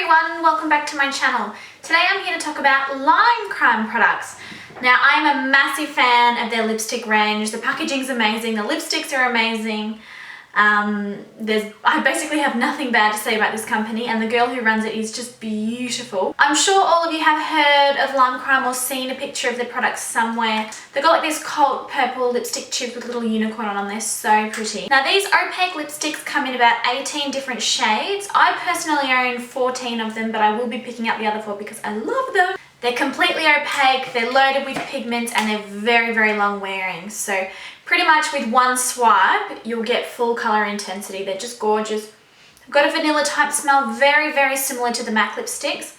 everyone, welcome back to my channel. Today I'm here to talk about Lime Crime products. Now I'm a massive fan of their lipstick range. The packaging's amazing, the lipsticks are amazing. I basically have nothing bad to say about this company, and the girl who runs it is just beautiful. I'm sure all of you have heard of Lime Crime or seen a picture of their products somewhere. They've got like this cold purple lipstick tube with a little unicorn on them. They're so pretty. Now these Opaque lipsticks come in about 18 different shades. I personally own 14 of them, but I will be picking up the other 4 because I love them. They're completely opaque, they're loaded with pigments, and they're very, very long wearing. So pretty much with one swipe, you'll get full color intensity. They're just gorgeous. They've got a vanilla type smell, very, very similar to the MAC lipsticks.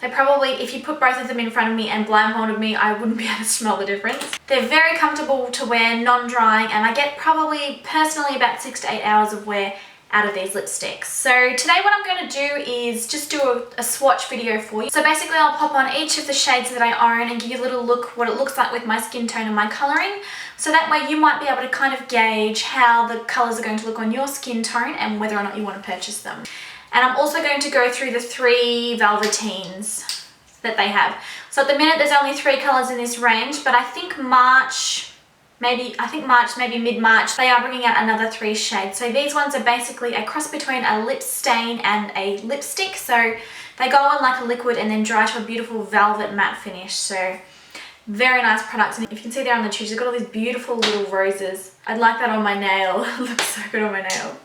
They probably, if you put both of them in front of me and blindfolded me, I wouldn't be able to smell the difference. They're very comfortable to wear, non-drying, and I get probably, personally, about 6 to 8 hours of wear out of these lipsticks. So today what I'm going to do is just do a swatch video for you. So basically I'll pop on each of the shades that I own and give you a little look what it looks like with my skin tone and my colouring. So that way you might be able to kind of gauge how the colours are going to look on your skin tone and whether or not you want to purchase them. And I'm also going to go through the 3 Velvetines that they have. So at the minute there's only 3 colours in this range, but I think maybe mid-March, they are bringing out another 3 shades. So these ones are basically a cross between a lip stain and a lipstick. So they go on like a liquid and then dry to a beautiful velvet matte finish. So very nice products. And if you can see there on the tube, they've got all these beautiful little roses. I'd like that on my nail. It looks so good on my nail.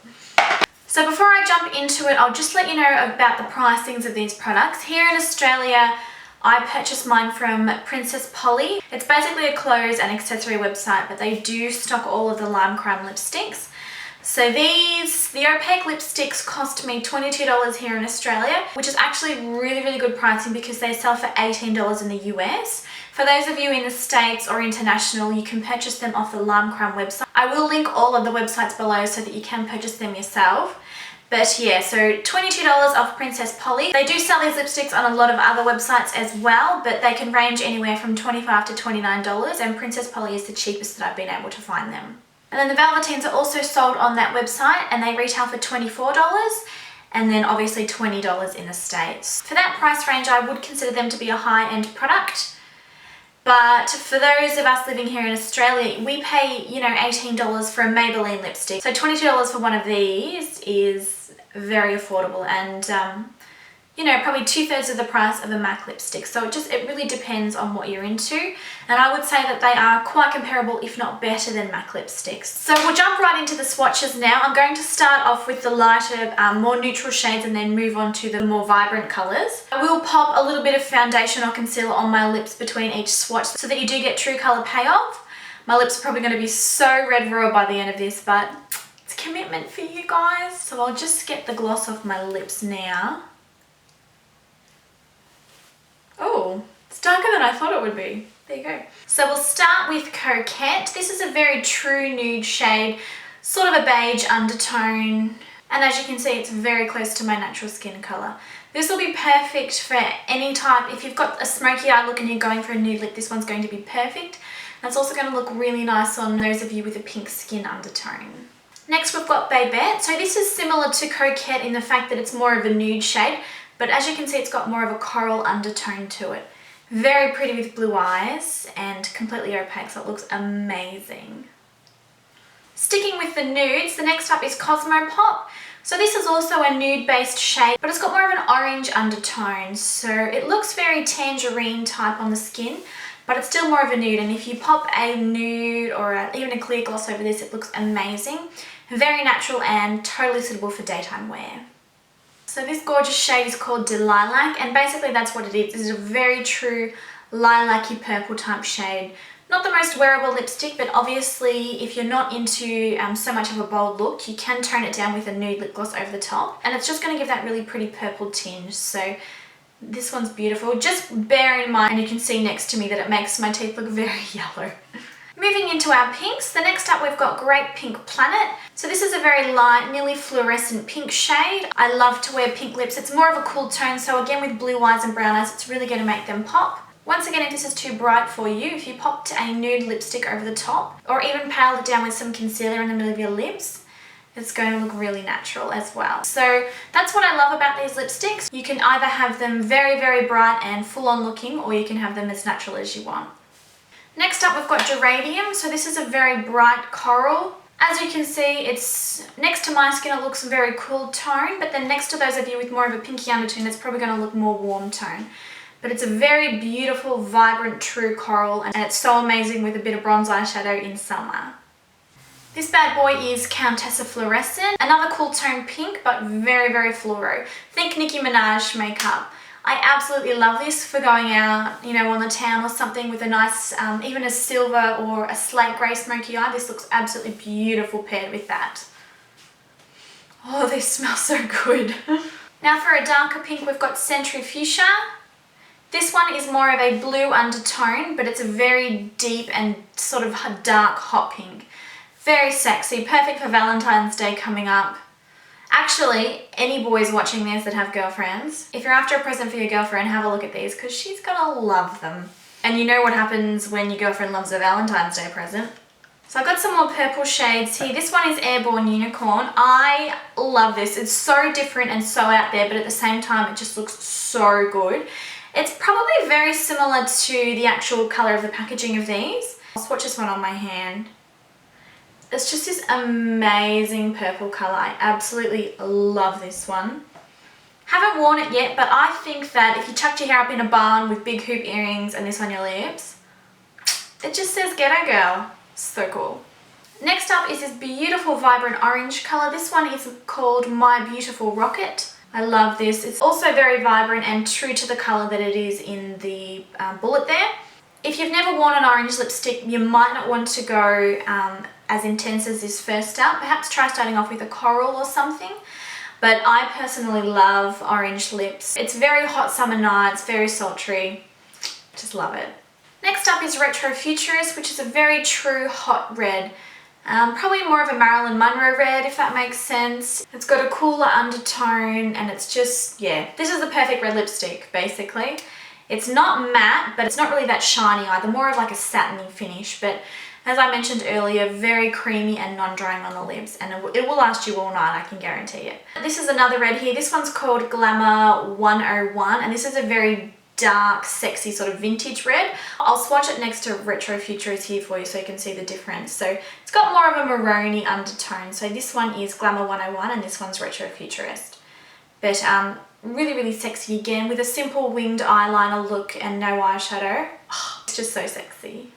So before I jump into it, I'll just let you know about the pricings of these products. Here in Australia, I purchased mine from Princess Polly. It's basically a clothes and accessory website, but they do stock all of the Lime Crime lipsticks. So the Opaque lipsticks cost me $22 here in Australia, which is actually really, really good pricing because they sell for $18 in the US. For those of you in the States or international, you can purchase them off the Lime Crime website. I will link all of the websites below so that you can purchase them yourself. But yeah, so $22 off Princess Polly. They do sell these lipsticks on a lot of other websites as well, but they can range anywhere from $25 to $29, and Princess Polly is the cheapest that I've been able to find them. And then the Velvetines are also sold on that website, and they retail for $24, and then obviously $20 in the States. For that price range, I would consider them to be a high-end product. But for those of us living here in Australia, we pay, you know, $18 for a Maybelline lipstick. So $22 for one of these is very affordable, and you know, probably 2/3 of the price of a MAC lipstick. So it really depends on what you're into, and I would say that they are quite comparable, if not better than MAC lipsticks. So we'll jump right into the swatches now. I'm going to start off with the lighter, more neutral shades and then move on to the more vibrant colours. I will pop a little bit of foundation or concealer on my lips between each swatch so that you do get true colour payoff. My lips are probably going to be so red raw by the end of this, but it's a commitment for you guys. So I'll just get the gloss off my lips now. Oh, it's darker than I thought it would be. There you go. So we'll start with Coquette. This is a very true nude shade, sort of a beige undertone. And as you can see, it's very close to my natural skin colour. This will be perfect for any type. If you've got a smoky eye look and you're going for a nude lip, this one's going to be perfect. And it's also going to look really nice on those of you with a pink skin undertone. Next we've got Babette. So this is similar to Coquette in the fact that it's more of a nude shade, but as you can see, it's got more of a coral undertone to it. Very pretty with blue eyes and completely opaque, so it looks amazing. Sticking with the nudes, the next up is Cosmo Pop. So this is also a nude-based shade, but it's got more of an orange undertone. So it looks very tangerine type on the skin, but it's still more of a nude. And if you pop a nude or even a clear gloss over this, it looks amazing. Very natural and totally suitable for daytime wear. So this gorgeous shade is called Delilac, and basically that's what it is. It's a very true lilac-y purple type shade. Not the most wearable lipstick, but obviously if you're not into so much of a bold look, you can tone it down with a nude lip gloss over the top, and it's just going to give that really pretty purple tinge. So this one's beautiful. Just bear in mind, and you can see next to me, that it makes my teeth look very yellow. Moving into our pinks, the next up we've got Great Pink Planet. So this is a very light, nearly fluorescent pink shade. I love to wear pink lips. It's more of a cool tone, so again with blue eyes and brown eyes, it's really going to make them pop. Once again, if this is too bright for you, if you popped a nude lipstick over the top, or even paled it down with some concealer in the middle of your lips, it's going to look really natural as well. So that's what I love about these lipsticks. You can either have them very, very bright and full on looking, or you can have them as natural as you want. Next up, we've got geranium. So this is a very bright coral. As you can see, it's next to my skin, it looks a very cool tone, but then next to those of you with more of a pinky undertone, it's probably going to look more warm tone. But it's a very beautiful, vibrant, true coral, and it's so amazing with a bit of bronze eyeshadow in summer. This bad boy is Countessa Fluorescent, another cool tone pink, but very, very fluoro. Think Nicki Minaj makeup. I absolutely love this for going out, you know, on the town or something with a nice, even a silver or a slate grey smoky eye. This looks absolutely beautiful paired with that. Oh, they smell so good. Now for a darker pink, we've got Century Fuchsia. This one is more of a blue undertone, but it's a very deep and sort of dark hot pink. Very sexy, perfect for Valentine's Day coming up. Actually, any boys watching this that have girlfriends, if you're after a present for your girlfriend, have a look at these because she's gonna love them. And you know what happens when your girlfriend loves a Valentine's Day present. So I've got some more purple shades here. This one is Airborne Unicorn. I love this. It's so different and so out there, but at the same time, it just looks so good. It's probably very similar to the actual colour of the packaging of these. I'll swatch this one on my hand. It's just this amazing purple colour. I absolutely love this one. Haven't worn it yet, but I think that if you chucked your hair up in a bun with big hoop earrings and this on your lips, it just says ghetto girl. So cool. Next up is this beautiful vibrant orange colour. This one is called My Beautiful Rocket. I love this. It's also very vibrant and true to the colour that it is in the bullet there. If you've never worn an orange lipstick, you might not want to go as intense as this first out. Perhaps try starting off with a coral or something. But I personally love orange lips. It's very hot summer nights, very sultry. Just love it. Next up is Retro Futurist, which is a very true hot red. Probably more of a Marilyn Monroe red, if that makes sense. It's got a cooler undertone and it's just, yeah. This is the perfect red lipstick, basically. It's not matte, but it's not really that shiny either, more of like a satiny finish. But as I mentioned earlier, very creamy and non-drying on the lips, and it will last you all night, I can guarantee it. This is another red here. This one's called Glamour 101, and this is a very dark, sexy sort of vintage red. I'll swatch it next to Retro Futurist here for you so you can see the difference. So it's got more of a maroony undertone. So this one is Glamour 101 and this one's Retro Futurist. But really, really sexy again with a simple winged eyeliner look and no eyeshadow. Oh, it's just so sexy.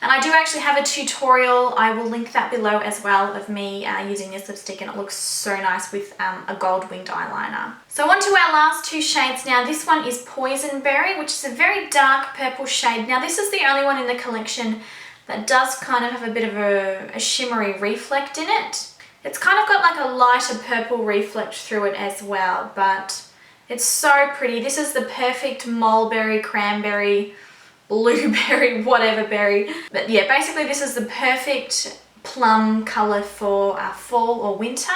And I do actually have a tutorial, I will link that below as well, of me using this lipstick, and it looks so nice with a gold winged eyeliner. So on to our last two shades now. This one is Poison Berry, which is a very dark purple shade. Now this is the only one in the collection that does kind of have a bit of a shimmery reflect in it. It's kind of got like a lighter purple reflect through it as well, but it's so pretty. This is the perfect mulberry, cranberry, blueberry, whatever berry. But yeah, basically this is the perfect plum colour for fall or winter.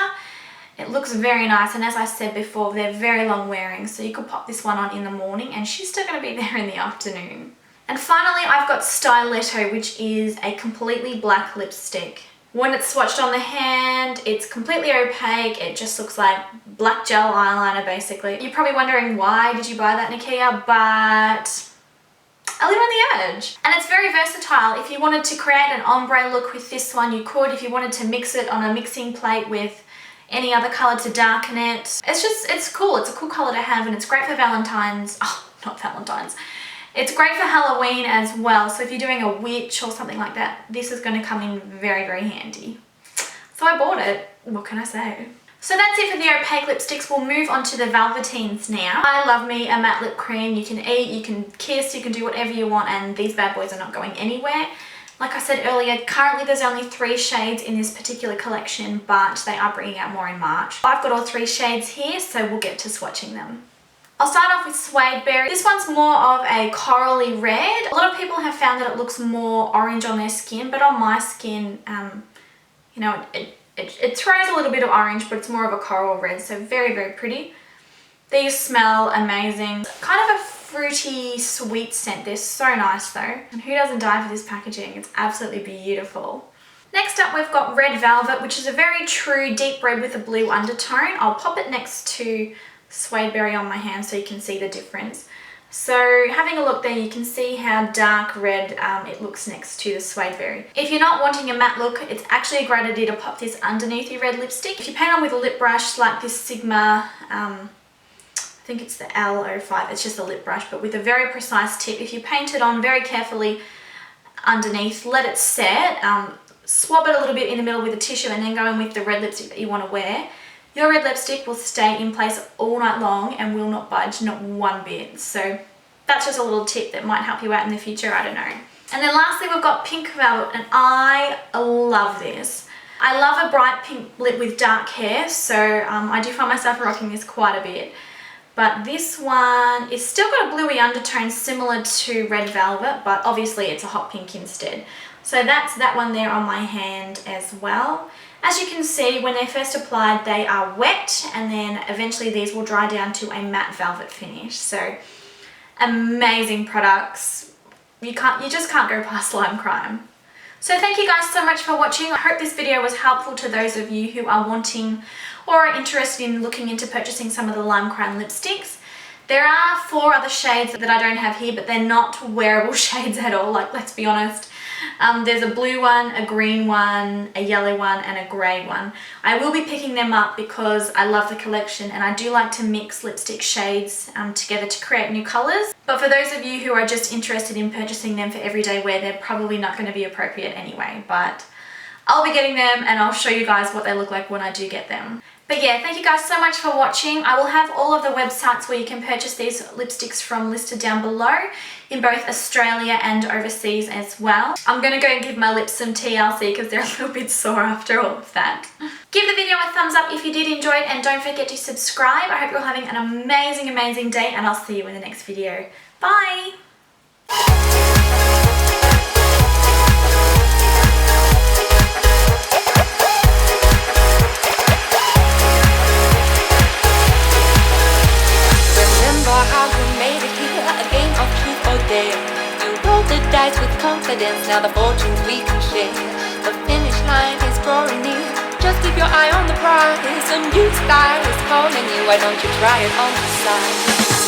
It looks very nice, and as I said before, they're very long wearing, so you could pop this one on in the morning and she's still going to be there in the afternoon. And finally I've got Stiletto, which is a completely black lipstick. When it's swatched on the hand, it's completely opaque. It just looks like black gel eyeliner basically. You're probably wondering, why did you buy that, Nikkia? But I live on the edge. And it's very versatile. If you wanted to create an ombre look with this one, you could. If you wanted to mix it on a mixing plate with any other colour to darken it. It's cool. It's a cool colour to have, and it's great for Valentine's. Oh, not Valentine's. It's great for Halloween as well. So if you're doing a witch or something like that, this is going to come in very, very handy. So I bought it. What can I say? So that's it for the opaque lipsticks. We'll move on to the Velvetines now. I love me a matte lip cream. You can eat, you can kiss, you can do whatever you want, and these bad boys are not going anywhere. Like I said earlier, currently there's only 3 shades in this particular collection, but they are bringing out more in March. I've got all 3 shades here, so we'll get to swatching them. I'll start off with Suede Berry. This one's more of a corally red. A lot of people have found that it looks more orange on their skin, but on my skin, you know, it throws a little bit of orange, but it's more of a coral red, so very, very pretty. These smell amazing. Kind of a fruity, sweet scent. They're so nice though. And who doesn't die for this packaging? It's absolutely beautiful. Next up we've got Red Velvet, which is a very true deep red with a blue undertone. I'll pop it next to Suede Berry on my hand so you can see the difference. So having a look there, you can see how dark red it looks next to the Suede Berry. If you're not wanting a matte look, it's actually a great idea to pop this underneath your red lipstick. If you paint on with a lip brush like this Sigma, I think it's the L05, it's just a lip brush, but with a very precise tip. If you paint it on very carefully underneath, let it set, swab it a little bit in the middle with a tissue and then go in with the red lipstick that you want to wear, your red lipstick will stay in place all night long and will not budge, not one bit. So that's just a little tip that might help you out in the future, I don't know. And then lastly we've got Pink Velvet, and I love this. I love a bright pink lip with dark hair, so I do find myself rocking this quite a bit. But this one is still got a bluey undertone similar to Red Velvet, but obviously it's a hot pink instead. So that's that one there on my hand as well. As you can see, when they're first applied, they are wet, and then eventually these will dry down to a matte velvet finish. So amazing products. You just can't go past Lime Crime. So thank you guys so much for watching. I hope this video was helpful to those of you who are wanting or are interested in looking into purchasing some of the Lime Crime lipsticks. There are 4 other shades that I don't have here, but they're not wearable shades at all, like, let's be honest. There's a blue one, a green one, a yellow one, and a grey one. I will be picking them up because I love the collection and I do like to mix lipstick shades together to create new colours. But for those of you who are just interested in purchasing them for everyday wear, they're probably not going to be appropriate anyway, but I'll be getting them and I'll show you guys what they look like when I do get them. But yeah, thank you guys so much for watching. I will have all of the websites where you can purchase these lipsticks from listed down below in both Australia and overseas as well. I'm going to go and give my lips some TLC because they're a little bit sore after all of that. Give the video a thumbs up if you did enjoy it, and don't forget to subscribe. I hope you're having an amazing, amazing day, and I'll see you in the next video. Bye! How you made it here, a game of truth or dare. You rolled the dice with confidence, now the fortunes we can share. The finish line is drawing near, just keep your eye on the prize. A new style is calling you, why don't you try it on the side?